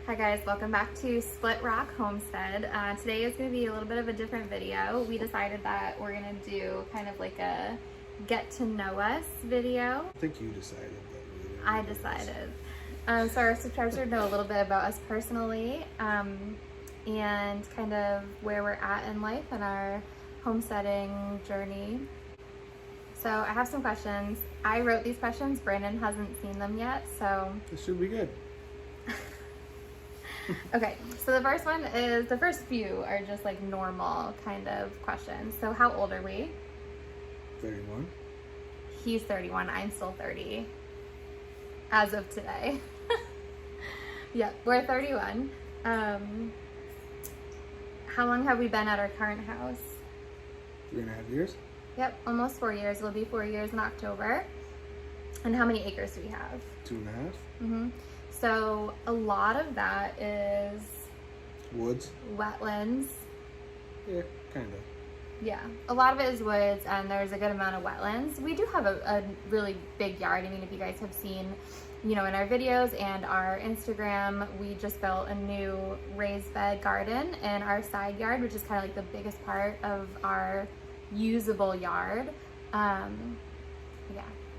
Hi guys, welcome back to Split Rock Homestead. Today is going to be a little bit of a different video. We decided that we're going to do kind of like a get to know us video. I think you decided that. I decided. So our subscribers would know a little bit about us personally and kind of where we're at in life and our homesteading journey. So I have some questions. I wrote these questions. Brandon hasn't seen them yet, so... This should be good. Okay, so the first one is, the first few are just like normal kind of questions. So how old are we? 31. He's 31, I'm still 30. As of today. Yep, we're 31. How long have we been at our current house? 3.5 years. Yep, almost 4 years. It'll be 4 years in October. And how many acres do we have? 2.5. Mm-hmm. So a lot of that is Woods. wetlands. Yeah, kind of. Yeah, a lot of it is woods, and there's a good amount of wetlands. We do have a really big yard. I mean, if you guys have seen, you know, in our videos and our Instagram, we just built a new raised bed garden in our side yard, which is kind of like the biggest part of our usable yard. Yeah,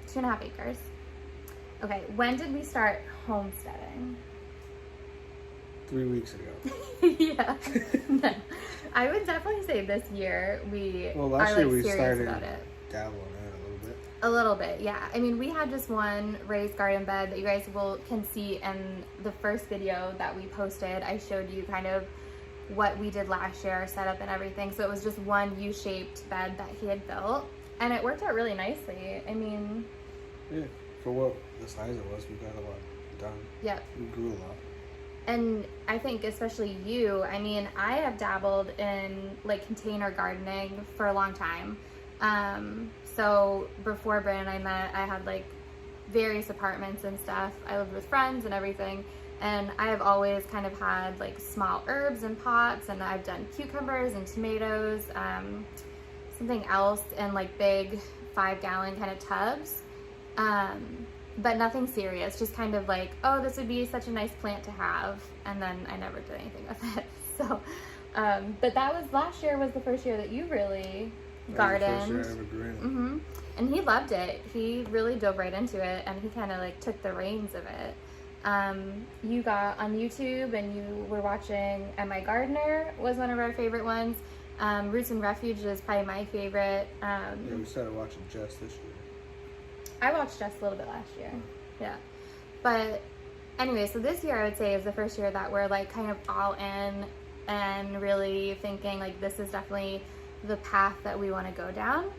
2.5 acres. Okay, when did we start homesteading? 3 weeks ago. Yeah. No. I would definitely say this year we last are year like we serious started about it. dabbling in it a little bit. A little bit, yeah. I mean, we had just one raised garden bed that you guys can see in the first video that we posted. I showed you kind of what we did last year, our setup and everything. So it was just one U-shaped bed that he had built, and it worked out really nicely. I mean, Yeah, for what the size it was, we got a lot done. yep. We grew a lot. And I think especially you, I mean, I have dabbled in like container gardening for a long time. So before Brandon and I met, I had like various apartments and stuff. I lived with friends and everything. And I have always kind of had like small herbs in pots, and I've done cucumbers and tomatoes, something else in like big 5-gallon kind of tubs. But nothing serious, just kind of like, oh, this would be such a nice plant to have, and then I never did anything with it. So, but that was, last year was the first year that you really gardened. That was the first year I ever grew in it. Mm-hmm. And he loved it. He really dove right into it, and he kind of like took the reins of it. You got on YouTube and you were watching Am I Gardener was one of our favorite ones. Roots and Refuge is probably my favorite. Yeah, we started watching Jess this year. I watched Jess a little bit last year. Yeah. But anyway, so this year I would say is the first year that we're like kind of all in and really thinking like this is definitely the path that we want to go down.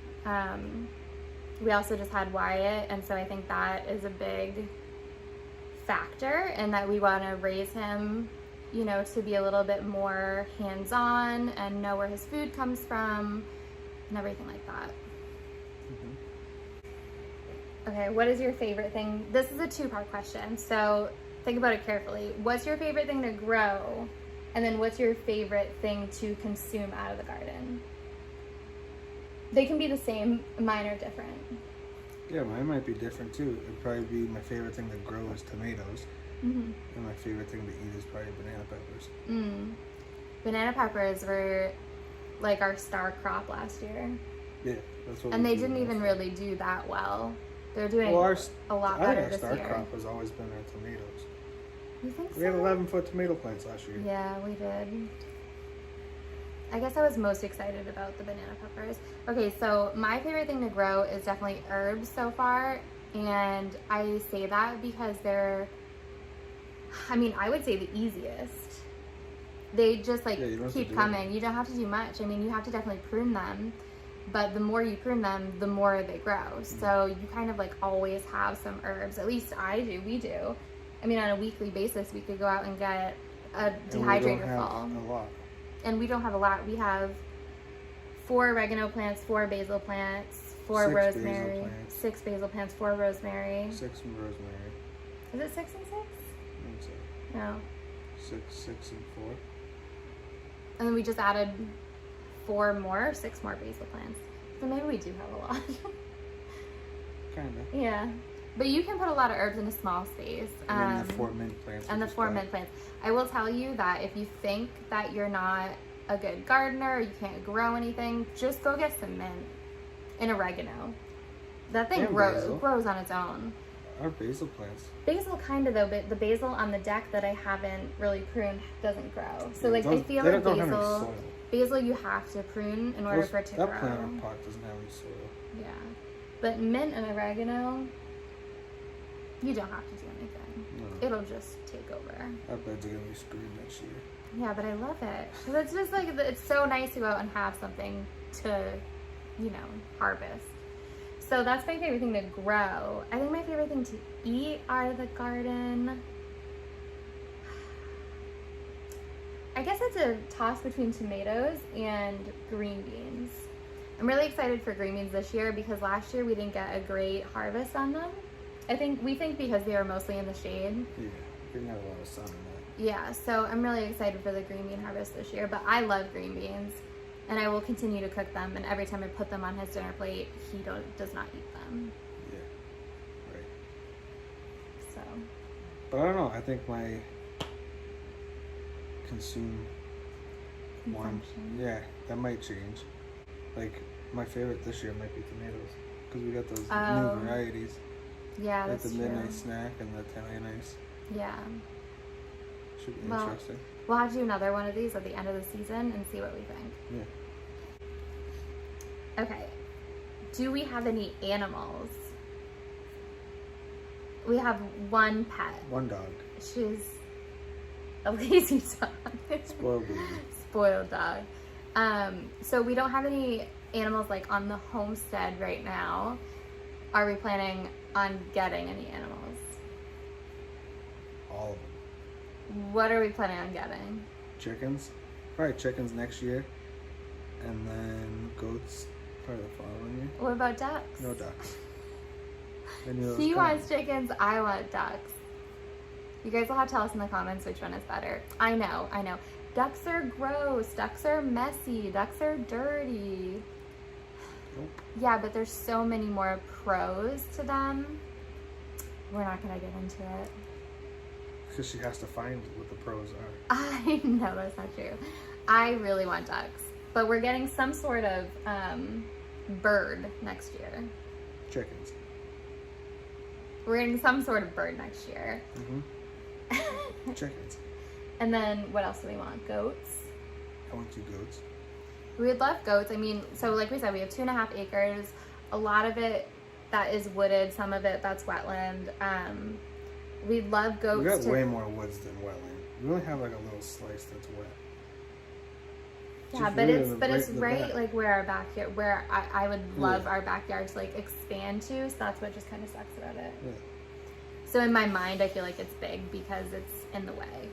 We also just had Wyatt, and so I think that is a big factor, and that we want to raise him, you know, to be a little bit more hands-on and know where his food comes from and everything like that. Mm-hmm. Okay, what is your favorite thing? This is a two-part question, so think about it carefully. What's your favorite thing to grow? And then what's your favorite thing to consume out of the garden? They can be the same, mine are different. Yeah, mine might be different too. It'd probably be my favorite thing to grow is tomatoes. Mm-hmm. And my favorite thing to eat is probably banana peppers. Banana peppers were like our star crop last year. Yeah, that's what. And they didn't even really do that well. They're doing a lot better this year. Our star crop has always been our tomatoes. You think so? We had 11-foot tomato plants last year. Yeah, we did. I guess I was most excited about the banana peppers. Okay, so my favorite thing to grow is definitely herbs so far. And I say that because they're, I mean, I would say the easiest. They just like keep coming. You don't have to do much. I mean, you have to definitely prune them. But the more you prune them, the more they grow. So you kind of like always have some herbs. At least I do. We do. I mean, on a weekly basis, we could go out and get a dehydrator full. A lot. And we don't have a lot. We have 4 oregano plants, 4 basil plants, 4 rosemary, 6 basil plants, 4 rosemary. 6 from rosemary. Is it 6 and 6? I think so. No. 6 and 4. And then we just added 6 more basil plants. So maybe we do have a lot. Kinda. Yeah. But you can put a lot of herbs in a small space. And then the 4 mint plants. And the 4 mint plants. I will tell you that if you think that you're not a good gardener, or you can't grow anything, just go get some mint and oregano. That thing grows on its own. Our basil plants. Basil kind of though, but the basil on the deck that I haven't really pruned doesn't grow. So Yeah, like I feel like soil. basil you have to prune in order for it to grow. That plant or pot doesn't have any soil. Yeah. But mint and oregano, you don't have to do anything. No. It'll just take over. Our beds are gonna be screwed next year. Yeah, but I love it. 'Cause it's just like, it's so nice to go out and have something to, you know, harvest. So that's my favorite thing to grow. I think my favorite thing to eat out of the garden, I guess it's a toss between tomatoes and green beans. I'm really excited for green beans this year because last year we didn't get a great harvest on them. We think because they were mostly in the shade. Yeah, we didn't have a lot of sun in that. Yeah, so I'm really excited for the green bean harvest this year, but I love green beans and I will continue to cook them, and every time I put them on his dinner plate, he does not eat them. Yeah, right. So. But I don't know, I think my consumption, yeah, that might change. Like, my favorite this year might be tomatoes, because we got those new varieties. Yeah, like that's the true. midnight snack and the Italian ice. Yeah. Should be interesting. We'll have to do another one of these at the end of the season and see what we think. Yeah. Okay. Do we have any animals? We have one pet. One dog. She's a lazy dog. Spoiled baby. Spoiled dog. So we don't have any animals like on the homestead right now. Are we planning on getting any animals? All of them. What are we planning on getting? Chickens. Probably chickens next year. And then goats probably the following year. What about ducks? No ducks. I knew it was He coming. wants chickens, I want ducks. You guys will have to tell us in the comments which one is better. I know. Ducks are gross, ducks are messy, ducks are dirty. Nope. Yeah, but there's so many more pros to them. We're not gonna get into it. Because she has to find what the pros are. I know that's not true. I really want ducks, but we're getting some sort of bird next year. Chickens. We're getting some sort of bird next year. Mm-hmm. Chickens. And then what else do we want? Goats? I want 2 goats. We would love goats. I mean, so like we said, we have 2.5 acres. A lot of it that is wooded, some of it that's wetland. We'd love goats. We got way more woods than wetland. We only have like a little slice that's wet. Yeah, but it's right like where our backyard, where I would love our backyard to like expand to. So that's what just kind of sucks about it. Yeah. So in my mind, I feel like it's big because it's in the way.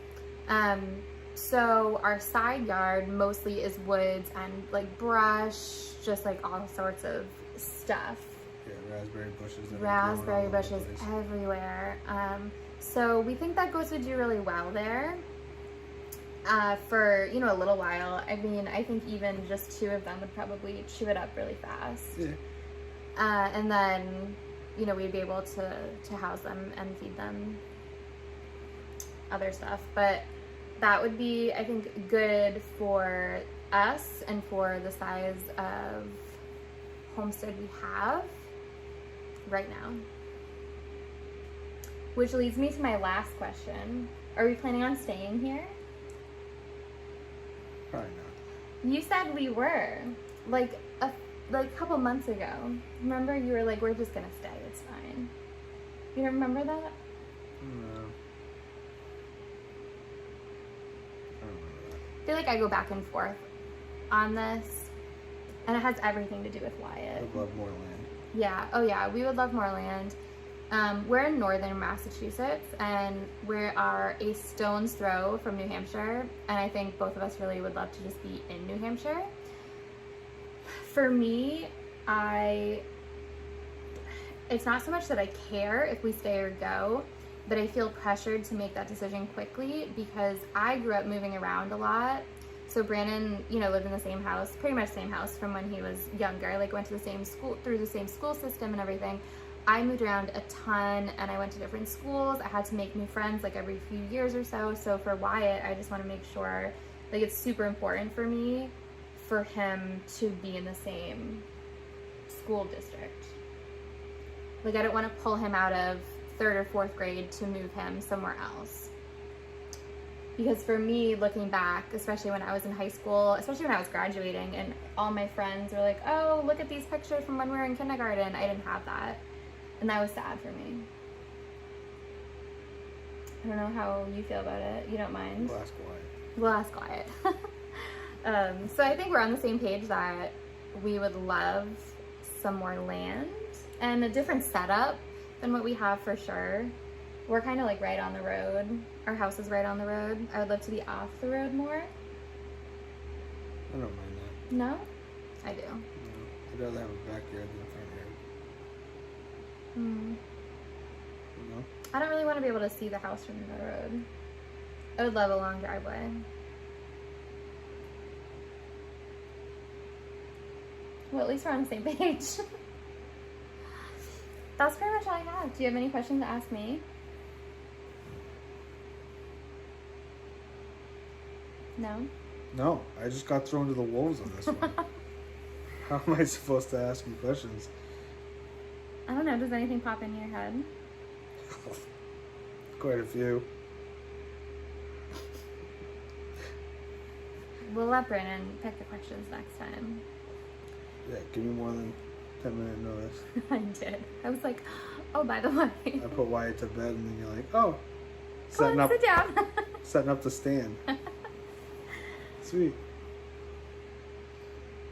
So our side yard mostly is woods and like brush, just like all sorts of stuff. Yeah, raspberry bushes. Raspberry bushes everywhere. So we think that goats would do really well there. For, a little while. I mean, I think even just 2 of them would probably chew it up really fast. Yeah. And then, we'd be able to house them and feed them other stuff. But that would be, I think, good for us and for the size of homestead we have right now. Which leads me to my last question. Are we planning on staying here? Probably not. You said we were, like a couple months ago. Remember, you were like, we're just gonna stay, it's fine. You don't remember that? No. I don't remember that. I feel like I go back and forth on this, and it has everything to do with Wyatt. I'd love more land. Yeah, oh yeah, we would love more land. We're in northern Massachusetts, and we are a stone's throw from New Hampshire, and I think both of us really would love to just be in New Hampshire. For me, it's not so much that I care if we stay or go, but I feel pressured to make that decision quickly because I grew up moving around a lot. So Brandon, lived in the same house, pretty much same house from when he was younger, like went to the same school, through the same school system and everything. I moved around a ton and I went to different schools. I had to make new friends like every few years or so. So for Wyatt, I just want to make sure, like, it's super important for me for him to be in the same school district. Like, I don't want to pull him out of 3rd or 4th grade to move him somewhere else. Because for me, looking back, especially when I was in high school, especially when I was graduating, and all my friends were like, oh, look at these pictures from when we were in kindergarten. I didn't have that. And that was sad for me. I don't know how you feel about it. You don't mind? We'll ask Wyatt. We'll ask Wyatt. So I think we're on the same page that we would love some more land and a different setup than what we have for sure. We're kind of like right on the road. Our house is right on the road. I would love to be off the road more. I don't mind that. No? I do. No. I'd rather have a backyard than a front yard. Hmm. You know? I don't really want to be able to see the house from the road. I would love a long driveway. Well, at least we're on the same page. That's pretty much all I have. Do you have any questions to ask me? No? No, I just got thrown to the wolves on this one. How am I supposed to ask you questions? I don't know. Does anything pop in your head? Quite a few. We'll let Brandon pick the questions next time. Yeah, give me more than 10-minute notice. I did. I was like, oh, by the way. I put Wyatt to bed and then you're like, oh, Come on, sit down. setting up the stand. Sweet.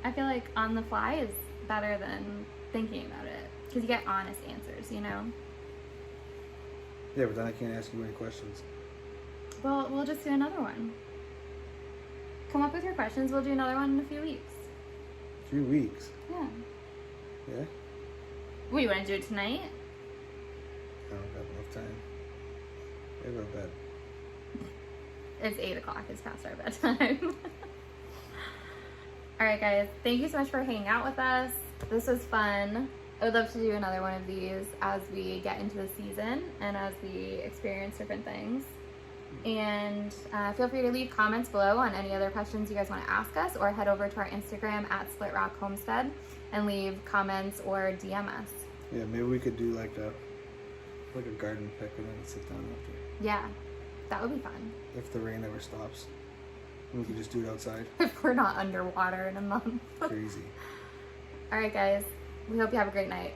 I feel like on the fly is better than thinking about it. Because you get honest answers, you know? Yeah, but then I can't ask you any questions. Well, we'll just do another one. Come up with your questions. We'll do another one in a few weeks. A few weeks. Yeah. Yeah? What, you want to do it tonight? I don't got enough time. I go to bed. It's 8 o'clock. It's past our bedtime. All right, guys. Thank you so much for hanging out with us. This was fun. I would love to do another one of these as we get into the season and as we experience different things. And feel free to leave comments below on any other questions you guys want to ask us, or head over to our Instagram at Split Rock Homestead and leave comments or DM us. Yeah, maybe we could do like a garden pick and then sit down after. Yeah, that would be fun. If the rain ever stops. We could just do it outside. If we're not underwater in a month. Crazy. All right, guys. We hope you have a great night.